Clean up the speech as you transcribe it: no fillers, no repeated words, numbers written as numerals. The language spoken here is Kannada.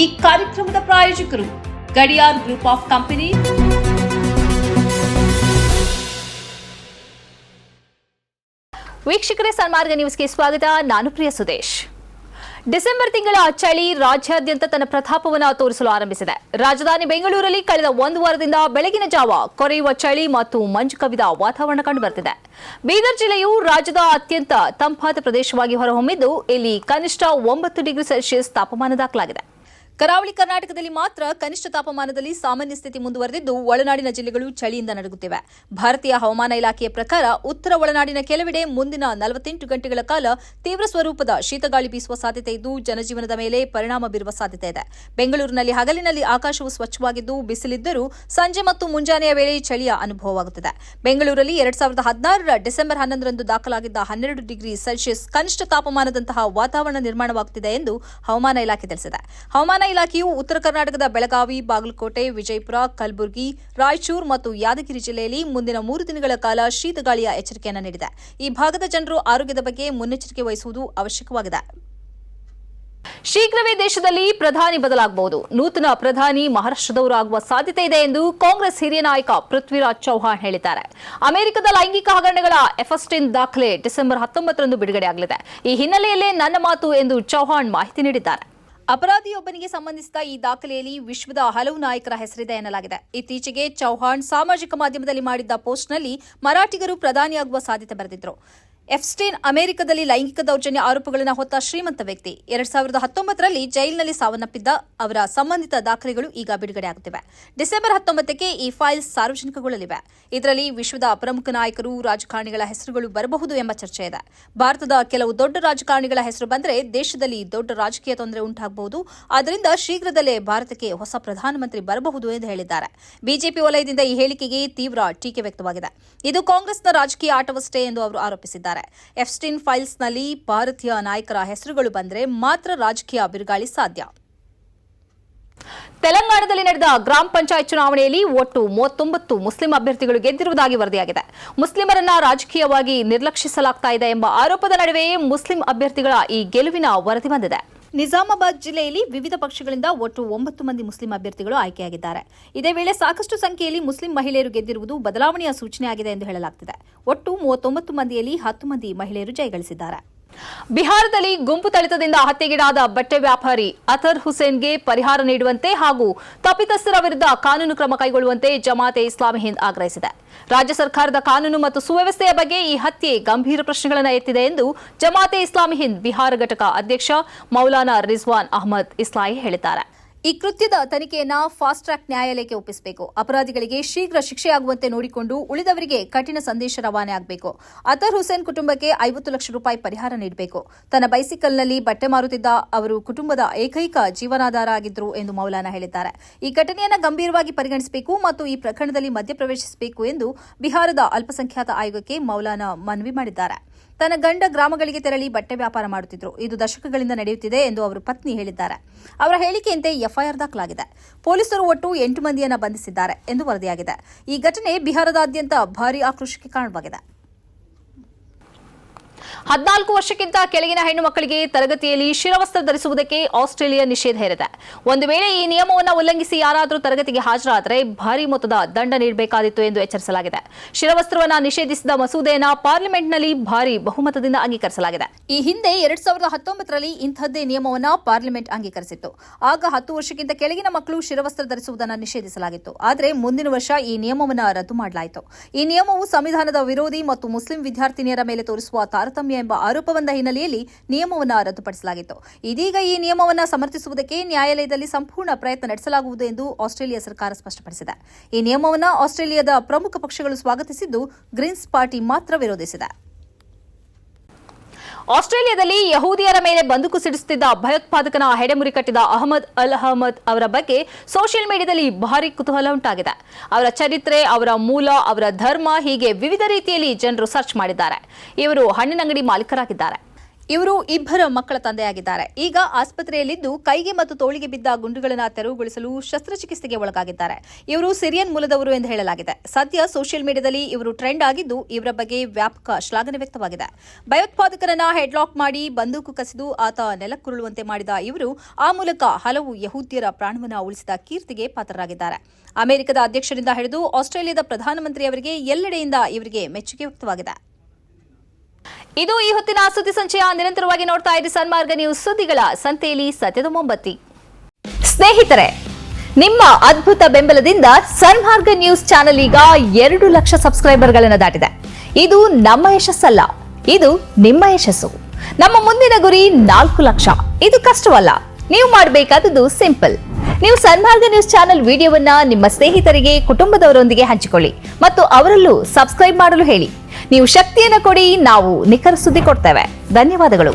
ಈ ಕಾರ್ಯಕ್ರಮದ ಪ್ರಾಯೋಜಕರು ಗಡಿಯಾರ್ ಗ್ರೂಪ್ ಆಫ್ ಕಂಪನಿ. ವೀಕ್ಷಕರೇ, ಸನ್ಮಾರ್ಗ ನ್ಯೂಸ್ಗೆ ಸ್ವಾಗತ. ನಾನು ಪ್ರಿಯ ಸುದೇಶ್. ಡಿಸೆಂಬರ್ ತಿಂಗಳ ಚಳಿ ರಾಜ್ಯಾದ್ಯಂತ ತನ್ನ ಪ್ರತಾಪವನ್ನು ತೋರಿಸಲು ಆರಂಭಿಸಿದೆ. ರಾಜಧಾನಿ ಬೆಂಗಳೂರಲ್ಲಿ ಕಳೆದ ಒಂದು ವಾರದಿಂದ ಬೆಳಗಿನ ಜಾವ ಕೊರೆಯುವ ಚಳಿ ಮತ್ತು ಮಂಜು ಕವಿದ ವಾತಾವರಣ ಕಂಡುಬರುತ್ತಿದೆ. ಬೀದರ್ ಜಿಲ್ಲೆಯು ರಾಜ್ಯದ ಅತ್ಯಂತ ತಂಪಾದ ಪ್ರದೇಶವಾಗಿ ಹೊರಹೊಮ್ಮಿದ್ದು, ಇಲ್ಲಿ ಕನಿಷ್ಠ 9 ಡಿಗ್ರಿ ಸೆಲ್ಸಿಯಸ್ ತಾಪಮಾನ ದಾಖಲಾಗಿದೆ. ಕರಾವಳಿ ಕರ್ನಾಟಕದಲ್ಲಿ ಮಾತ್ರ ಕನಿಷ್ಠ ತಾಪಮಾನದಲ್ಲಿ ಸಾಮಾನ್ಯ ಸ್ಥಿತಿ ಮುಂದುವರೆದಿದ್ದು, ಒಳನಾಡಿನ ಜಿಲ್ಲೆಗಳು ಚಳಿಯಿಂದ ನಡುಗುತ್ತಿವೆ. ಭಾರತೀಯ ಹವಾಮಾನ ಇಲಾಖೆಯ ಪ್ರಕಾರ ಉತ್ತರ ಒಳನಾಡಿನ ಕೆಲವೆಡೆ ಮುಂದಿನ 48 ಗಂಟೆಗಳ ಕಾಲ ತೀವ್ರ ಸ್ವರೂಪದ ಶೀತಗಾಳಿ ಬೀಸುವ ಸಾಧ್ಯತೆ ಇದ್ದು, ಜನಜೀವನದ ಮೇಲೆ ಪರಿಣಾಮ ಬೀರುವ ಸಾಧ್ಯತೆ ಇದೆ. ಬೆಂಗಳೂರಿನಲ್ಲಿ ಹಗಲಿನಲ್ಲಿ ಆಕಾಶವು ಸ್ವಚ್ಛವಾಗಿದ್ದು, ಬಿಸಿಲಿದ್ದರೂ ಸಂಜೆ ಮತ್ತು ಮುಂಜಾನೆಯ ವೇಳೆ ಚಳಿಯ ಅನುಭವವಾಗುತ್ತಿದೆ. ಬೆಂಗಳೂರಲ್ಲಿ 2016ರ ಡಿಸೆಂಬರ್ 11ರಂದು ದಾಖಲಾಗಿದ್ದ 12 ಡಿಗ್ರಿ ಸೆಲ್ಸಿಯಸ್ ಕನಿಷ್ಠ ತಾಪಮಾನದಂತಹ ವಾತಾವರಣ ನಿರ್ಮಾಣವಾಗುತ್ತಿದೆ ಎಂದು ಹವಾಮಾನ ಇಲಾಖೆ ತಿಳಿಸಿದೆ. ಹವಾಮಾನ ಇಲಾಖೆಯು ಉತ್ತರ ಕರ್ನಾಟಕದ ಬೆಳಗಾವಿ, ಬಾಗಲಕೋಟೆ, ವಿಜಯಪುರ, ಕಲಬುರಗಿ, ರಾಯಚೂರು ಮತ್ತು ಯಾದಗಿರಿ ಜಿಲ್ಲೆಯಲ್ಲಿ ಮುಂದಿನ 3 ದಿನಗಳ ಕಾಲ ಶೀತಗಾಳಿಯ ಎಚ್ಚರಿಕೆಯನ್ನು ನೀಡಿದೆ. ಈ ಭಾಗದ ಜನರು ಆರೋಗ್ಯದ ಬಗ್ಗೆ ಮುನ್ನೆಚ್ಚರಿಕೆ ವಹಿಸುವುದು ಅವಶ್ಯಕವಾಗಿದೆ. ಶೀಘ್ರವೇ ದೇಶದಲ್ಲಿ ಪ್ರಧಾನಿ ಬದಲಾಗಬಹುದು. ನೂತನ ಪ್ರಧಾನಿ ಮಹಾರಾಷ್ಟ್ರದವರು ಆಗುವ ಸಾಧ್ಯತೆ ಇದೆ ಎಂದು ಕಾಂಗ್ರೆಸ್ ಹಿರಿಯ ನಾಯಕ ಪೃಥ್ವಿರಾಜ್ ಚೌಹಾಣ್ ಹೇಳಿದ್ದಾರೆ. ಅಮೆರಿಕದ ಲೈಂಗಿಕ ಹಗರಣಗಳ ಎಫಸ್ಟೈನ್ ದಾಖಲೆ ಡಿಸೆಂಬರ್ 19ರಂದು ಬಿಡುಗಡೆಯಾಗಲಿದೆ. ಈ ಹಿನ್ನೆಲೆಯಲ್ಲೇ ನನ್ನ ಮಾತು ಎಂದು ಚೌಹಾಣ್ ಮಾಹಿತಿ ನೀಡಿದ್ದಾರೆ. ಅಪರಾಧಿಯೊಬ್ಬನಿಗೆ ಸಂಬಂಧಿಸಿದ ಈ ದಾಖಲೆಯಲ್ಲಿ ವಿಶ್ವದ ಹಲವು ನಾಯಕರ ಹೆಸರಿದೆ ಎನ್ನಲಾಗಿದೆ. ಇತ್ತೀಚೆಗೆ ಚೌಹಾಣ್ ಸಾಮಾಜಿಕ ಮಾಧ್ಯಮದಲ್ಲಿ ಮಾಡಿದ್ದ ಪೋಸ್ಟ್ನಲ್ಲಿ ಮರಾಠಿಗರು ಪ್ರಧಾನಿಯಾಗುವ ಸಾಧ್ಯತೆ ಬರೆದಿದ್ರು. ಎಫ್ಸ್ಟೈನ್ ಅಮೆರಿಕದಲ್ಲಿ ಲೈಂಗಿಕ ದೌರ್ಜನ್ಯ ಆರೋಪಗಳನ್ನು ಹೊತ್ತ ಶ್ರೀಮಂತ ವ್ಯಕ್ತಿ. 2019ರಲ್ಲಿ ಜೈಲಿನಲ್ಲಿ ಸಾವನ್ನಪ್ಪಿದ್ದ ಅವರ ಸಂಬಂಧಿತ ದಾಖಲೆಗಳು ಈಗ ಬಿಡುಗಡೆಯಾಗುತ್ತಿವೆ. ಡಿಸೆಂಬರ್ 19ಕ್ಕೆ ಈ ಫೈಲ್ಸ್ ಸಾರ್ವಜನಿಕಗೊಳ್ಳಲಿವೆ. ಇದರಲ್ಲಿ ವಿಶ್ವದ ಪ್ರಮುಖ ನಾಯಕರು, ರಾಜಕಾರಣಿಗಳ ಹೆಸರುಗಳು ಬರಬಹುದು ಎಂಬ ಚರ್ಚೆ ಇದೆ. ಭಾರತದ ಕೆಲವು ದೊಡ್ಡ ರಾಜಕಾರಣಿಗಳ ಹೆಸರು ಬಂದರೆ ದೇಶದಲ್ಲಿ ದೊಡ್ಡ ರಾಜಕೀಯ ತೊಂದರೆ ಉಂಟಾಗಬಹುದು. ಆದ್ದರಿಂದ ಶೀಘ್ರದಲ್ಲೇ ಭಾರತಕ್ಕೆ ಹೊಸ ಪ್ರಧಾನಮಂತ್ರಿ ಬರಬಹುದು ಎಂದು ಹೇಳಿದ್ದಾರೆ. ಬಿಜೆಪಿ ವಲಯದಿಂದ ಈ ಹೇಳಿಕೆಗೆ ತೀವ್ರ ಟೀಕೆ ವ್ಯಕ್ತವಾಗಿದೆ. ಇದು ಕಾಂಗ್ರೆಸ್ನ ರಾಜಕೀಯ ಆಟವಷ್ಟೇ ಎಂದು ಅವರು ಆರೋಪಿಸಿದ್ದಾರೆ. ಎಫ್ಸ್ಟೈನ್ ಫೈಲ್ಸ್ನಲ್ಲಿ ಭಾರತೀಯ ನಾಯಕರ ಹೆಸರುಗಳು ಬಂದರೆ ಮಾತ್ರ ರಾಜಕೀಯ ಬಿರುಗಾಳಿ ಸಾಧ್ಯ. ತೆಲಂಗಾಣದಲ್ಲಿ ನಡೆದ ಗ್ರಾಮ ಪಂಚಾಯತ್ ಚುನಾವಣೆಯಲ್ಲಿ ಒಟ್ಟು 39 ಮುಸ್ಲಿಂ ಅಭ್ಯರ್ಥಿಗಳು ಗೆದ್ದಿರುವುದಾಗಿ ವರದಿಯಾಗಿದೆ. ಮುಸ್ಲಿಮರನ್ನ ರಾಜಕೀಯವಾಗಿ ನಿರ್ಲಕ್ಷಿಸಲಾಗ್ತಾ ಇದೆ ಎಂಬ ಆರೋಪದ ನಡುವೆಯೇ ಮುಸ್ಲಿಂ ಅಭ್ಯರ್ಥಿಗಳ ಈ ಗೆಲುವಿನ ವರದಿ ಬಂದಿದೆ. ನಿಜಾಮಾಬಾದ್ ಜಿಲ್ಲೆಯಲ್ಲಿ ವಿವಿಧ ಪಕ್ಷಗಳಿಂದ ಒಟ್ಟು 9 ಮಂದಿ ಮುಸ್ಲಿಂ ಅಭ್ಯರ್ಥಿಗಳು ಆಯ್ಕೆಯಾಗಿದ್ದಾರೆ. ಇದೇ ವೇಳೆ ಸಾಕಷ್ಟು ಸಂಖ್ಯೆಯಲ್ಲಿ ಮುಸ್ಲಿಂ ಮಹಿಳೆಯರು ಗೆದ್ದಿರುವುದು ಬದಲಾವಣೆಯ ಸೂಚನೆಯಾಗಿದೆ ಎಂದು ಹೇಳಲಾಗುತ್ತಿದೆ. ಒಟ್ಟು 39 ಮಂದಿಯಲ್ಲಿ 10 ಮಂದಿ ಮಹಿಳೆಯರು ಜಯಗಳಿಸಿದ್ದಾರೆ. ಬಿಹಾರದಲ್ಲಿ ಗುಂಪು ಥಳಿತದಿಂದ ಹತ್ಯೆಗೀಡಾದ ಬಟ್ಟೆ ವ್ಯಾಪಾರಿ ಅತರ್ ಹುಸೇನ್ಗೆ ಪರಿಹಾರ ನೀಡುವಂತೆ ಹಾಗೂ ತಪ್ಪಿತಸ್ಥರ ವಿರುದ್ಧ ಕಾನೂನು ಕ್ರಮ ಕೈಗೊಳ್ಳುವಂತೆ ಜಮಾತೆ ಇಸ್ಲಾಮಿ ಹಿಂದ್ ಆಗ್ರಹಿಸಿದೆ. ರಾಜ್ಯ ಸರ್ಕಾರದ ಕಾನೂನು ಮತ್ತು ಸುವ್ಯವಸ್ಥೆಯ ಬಗ್ಗೆ ಈ ಹತ್ಯೆ ಗಂಭೀರ ಪ್ರಶ್ನೆಗಳನ್ನು ಎತ್ತಿದೆ ಎಂದು ಜಮಾತೆ ಇಸ್ಲಾಮಿ ಹಿಂದ್ ಬಿಹಾರ ಘಟಕ ಅಧ್ಯಕ್ಷ ಮೌಲಾನಾ ರಿಜ್ವಾನ್ ಅಹಮದ್ ಇಸ್ಲಾಯಿ ಹೇಳಿದ್ದಾರೆ. ಈ ಕೃತ್ಯದ ತನಿಖೆಯನ್ನ ಫಾಸ್ಟ್ ಟ್ರ್ಯಾಕ್ ನ್ಯಾಯಾಲಯಕ್ಕೆ ಒಪ್ಪಿಸಬೇಕು. ಅಪರಾಧಿಗಳಿಗೆ ಶೀಘ್ರ ಶಿಕ್ಷೆಯಾಗುವಂತೆ ನೋಡಿಕೊಂಡು ಉಳಿದವರಿಗೆ ಕಠಿಣ ಸಂದೇಶ ರವಾನೆ ಆಗಬೇಕು. ಅತರ್ ಹುಸೇನ್ ಕುಟುಂಬಕ್ಕೆ 50 ಲಕ್ಷ ರೂಪಾಯಿ ಪರಿಹಾರ ನೀಡಬೇಕು. ತನ್ನ ಬೈಸಿಕಲ್ನಲ್ಲಿ ಬಟ್ಟೆ ಮಾರುತ್ತಿದ್ದ ಅವರು ಕುಟುಂಬದ ಏಕೈಕ ಜೀವನಾಧಾರ ಆಗಿದ್ರು ಎಂದು ಮೌಲಾನಾ ಹೇಳಿದ್ದಾರೆ. ಈ ಘಟನೆಯನ್ನು ಗಂಭೀರವಾಗಿ ಪರಿಗಣಿಸಬೇಕು ಮತ್ತು ಈ ಪ್ರಕರಣದಲ್ಲಿ ಮಧ್ಯಪ್ರವೇಶಿಸಬೇಕು ಎಂದು ಬಿಹಾರದ ಅಲ್ಪಸಂಖ್ಯಾತ ಆಯೋಗಕ್ಕೆ ಮೌಲಾನಾ ಮನವಿ ಮಾಡಿದ್ದಾರೆ. ತನ್ನ ಗಂಡ ಗ್ರಾಮಗಳಿಗೆ ತೆರಳಿ ಬಟ್ಟೆ ವ್ಯಾಪಾರ ಮಾಡುತ್ತಿದ್ದರು. ಇದು ದಶಕಗಳಿಂದ ನಡೆಯುತ್ತಿದೆ ಎಂದು ಅವರು ಪತ್ನಿ ಹೇಳಿದ್ದಾರೆ. ಅವರ ಹೇಳಿಕೆಯಂತೆ ಎಫ್ಐಆರ್ ದಾಖಲಾಗಿದೆ. ಪೊಲೀಸರು ಒಟ್ಟು 8 ಮಂದಿಯನ್ನು ಬಂಧಿಸಿದ್ದಾರೆ ಎಂದು ವರದಿಯಾಗಿದೆ. ಈ ಘಟನೆ ಬಿಹಾರದಾದ್ಯಂತ ಭಾರೀ ಆಕ್ರೋಶಕ್ಕೆ ಕಾರಣವಾಗಿದೆ. 14 ವರ್ಷಕ್ಕಿಂತ ಕೆಳಗಿನ ಹೆಣ್ಣು ಮಕ್ಕಳಿಗೆ ತರಗತಿಯಲ್ಲಿ ಶಿರವಸ್ತ್ರ ಧರಿಸುವುದಕ್ಕೆ ಆಸ್ಟ್ರೇಲಿಯಾ ನಿಷೇಧ ಹೇರಿದೆ. ಒಂದು ವೇಳೆ ಈ ನಿಯಮವನ್ನು ಉಲ್ಲಂಘಿಸಿ ಯಾರಾದರೂ ತರಗತಿಗೆ ಹಾಜರಾದರೆ ಭಾರೀ ಮೊತ್ತದ ದಂಡ ನೀಡಬೇಕಾದಿತ್ತು ಎಂದು ಎಚ್ಚರಿಸಲಾಗಿದೆ. ಶಿರವಸ್ತ್ರವನ್ನು ನಿಷೇಧಿಸಿದ ಮಸೂದೆಯನ್ನು ಪಾರ್ಲಿಮೆಂಟ್ನಲ್ಲಿ ಭಾರೀ ಬಹುಮತದಿಂದ ಅಂಗೀಕರಿಸಲಾಗಿದೆ. ಈ ಹಿಂದೆ 2019ರಲ್ಲಿ ಇಂಥದ್ದೇ ನಿಯಮವನ್ನು ಪಾರ್ಲಿಮೆಂಟ್ ಅಂಗೀಕರಿಸಿತ್ತು. ಆಗ 10 ವರ್ಷಕ್ಕಿಂತ ಕೆಳಗಿನ ಮಕ್ಕಳು ಶಿರವಸ್ತ್ರ ಧರಿಸುವುದನ್ನು ನಿಷೇಧಿಸಲಾಗಿತ್ತು. ಆದರೆ ಮುಂದಿನ ವರ್ಷ ಈ ನಿಯಮವನ್ನು ರದ್ದು ಮಾಡಲಾಯಿತು. ಈ ನಿಯಮವು ಸಂವಿಧಾನದ ವಿರೋಧಿ ಮತ್ತು ಮುಸ್ಲಿಂ ವಿದ್ಯಾರ್ಥಿನಿಯರ ಮೇಲೆ ತೋರಿಸುವ ತಾರತಮ್ಯ ಎಂಬ ಆರೋಪ ಬಂದ ಹಿನ್ನೆಲೆಯಲ್ಲಿ ನಿಯಮವನ್ನು ರದ್ದುಪಡಿಸಲಾಗಿತ್ತು. ಇದೀಗ ಈ ನಿಯಮವನ್ನು ಸಮರ್ಥಿಸುವುದಕ್ಕೆ ನ್ಯಾಯಾಲಯದಲ್ಲಿ ಸಂಪೂರ್ಣ ಪ್ರಯತ್ನ ನಡೆಸಲಾಗುವುದು ಎಂದು ಆಸ್ಟ್ರೇಲಿಯಾ ಸರ್ಕಾರ ಸ್ಪಷ್ಟಪಡಿಸಿದೆ. ಈ ನಿಯಮವನ್ನು ಆಸ್ಟ್ರೇಲಿಯಾದ ಪ್ರಮುಖ ಪಕ್ಷಗಳು ಸ್ವಾಗತಿಸಿದ್ದು, ಗ್ರೀನ್ಸ್ ಪಾರ್ಟಿ ಮಾತ್ರ ವಿರೋಧಿಸಿದೆ. ಆಸ್ಟ್ರೇಲಿಯಾದಲ್ಲಿ ಯಹೂದಿಯರ ಮೇಲೆ ಬಂದೂಕು ಸಿಡಿಸುತ್ತಿದ್ದ ಭಯೋತ್ಪಾದಕನ ಹೆಡೆಮುರಿ ಕಟ್ಟಿದ ಅಹಮದ್ ಅಲ್ ಅಹಮದ್ ಅವರ ಬಗ್ಗೆ ಸೋಷಿಯಲ್ ಮೀಡಿಯಾದಲ್ಲಿ ಭಾರೀ ಕುತೂಹಲ ಉಂಟಾಗಿದೆ. ಅವರ ಚರಿತ್ರೆ, ಅವರ ಮೂಲ, ಅವರ ಧರ್ಮ ಹೀಗೆ ವಿವಿಧ ರೀತಿಯಲ್ಲಿ ಜನರು ಸರ್ಚ್ ಮಾಡಿದ್ದಾರೆ. ಇವರು ಹಣ್ಣಿನಂಗಡಿ ಮಾಲೀಕರಾಗಿದ್ದಾರೆ. ಇವರು ಇಬ್ಬರ ಮಕ್ಕಳ ತಂದೆಯಾಗಿದ್ದಾರೆ. ಈಗ ಆಸ್ಪತ್ರೆಯಲ್ಲಿದ್ದು ಕೈಗೆ ಮತ್ತು ತೋಳಿಗೆ ಬಿದ್ದ ಗುಂಡುಗಳನ್ನು ತೆರವುಗೊಳಿಸಲು ಶಸ್ತ್ರಚಿಕಿತ್ಸೆಗೆ ಒಳಗಾಗಿದ್ದಾರೆ. ಇವರು ಸಿರಿಯನ್ ಮೂಲದವರು ಎಂದು ಹೇಳಲಾಗಿದೆ. ಸದ್ಯ ಸೋಷಿಯಲ್ ಮೀಡಿಯಾದಲ್ಲಿ ಇವರು ಟ್ರೆಂಡ್ ಆಗಿದ್ದು ಇವರ ಬಗ್ಗೆ ವ್ಯಾಪಕ ಶ್ಲಾಘನೆ ವ್ಯಕ್ತವಾಗಿದೆ. ಭಯೋತ್ಪಾದಕರನ್ನ ಹೆಡ್ಲಾಕ್ ಮಾಡಿ ಬಂದೂಕು ಕಸಿದು ಆತ ನೆಲಕ್ಕುರುಳುವಂತೆ ಮಾಡಿದ ಇವರು ಆ ಮೂಲಕ ಹಲವು ಯಹೂದ್ಯರ ಪ್ರಾಣವನ್ನು ಉಳಿಸಿದ ಕೀರ್ತಿಗೆ ಪಾತ್ರರಾಗಿದ್ದಾರೆ. ಅಮೆರಿಕದ ಅಧ್ಯಕ್ಷರಿಂದ ಹಿಡಿದು ಆಸ್ಟ್ರೇಲಿಯಾದ ಪ್ರಧಾನಮಂತ್ರಿಯವರಿಗೆ ಎಲ್ಲೆಡೆಯಿಂದ ಇವರಿಗೆ ಮೆಚ್ಚುಗೆ ವ್ಯಕ್ತವಾಗಿದೆ. ಇದು ಈ ಹೊತ್ತಿನ ಸುದ್ದಿ ಸಂಚಯ. ನಿರಂತರವಾಗಿ ನೋಡ್ತಾ ಇರಿ ಸನ್ಮಾರ್ಗ ನ್ಯೂಸ್. ಸುದ್ದಿಗಳ ಸಂತೆಯಲ್ಲಿ ಸತ್ಯದ ಮೊಂಬತ್ತಿ. ಸ್ನೇಹಿತರೆ, ನಿಮ್ಮ ಅದ್ಭುತ ಬೆಂಬಲದಿಂದ ಸನ್ಮಾರ್ಗ ನ್ಯೂಸ್ ಚಾನೆಲ್ ಈಗ 2 ಲಕ್ಷ ಸಬ್ಸ್ಕ್ರೈಬರ್ಗಳನ್ನು ದಾಟಿದೆ. ಇದು ನಮ್ಮ ಯಶಸ್ಸಲ್ಲ, ಇದು ನಿಮ್ಮ ಯಶಸ್ಸು. ನಮ್ಮ ಮುಂದಿನ ಗುರಿ 4 ಲಕ್ಷ. ಇದು ಕಷ್ಟವಲ್ಲ. ನೀವು ಮಾಡಬೇಕಾದದ್ದು ಸಿಂಪಲ್. ನೀವು ಸನ್ಮಾರ್ಗ ನ್ಯೂಸ್ ಚಾನೆಲ್ ವಿಡಿಯೋವನ್ನ ನಿಮ್ಮ ಸ್ನೇಹಿತರಿಗೆ, ಕುಟುಂಬದವರೊಂದಿಗೆ ಹಂಚಿಕೊಳ್ಳಿ ಮತ್ತು ಅವರಲ್ಲೂ ಸಬ್ಸ್ಕ್ರೈಬ್ ಮಾಡಲು ಹೇಳಿ. ನೀವು ಶಕ್ತಿಯನ್ನು ಕೊಡಿ, ನಾವು ನಿಖರ ಸುದ್ದಿ ಕೊಡ್ತೇವೆ. ಧನ್ಯವಾದಗಳು.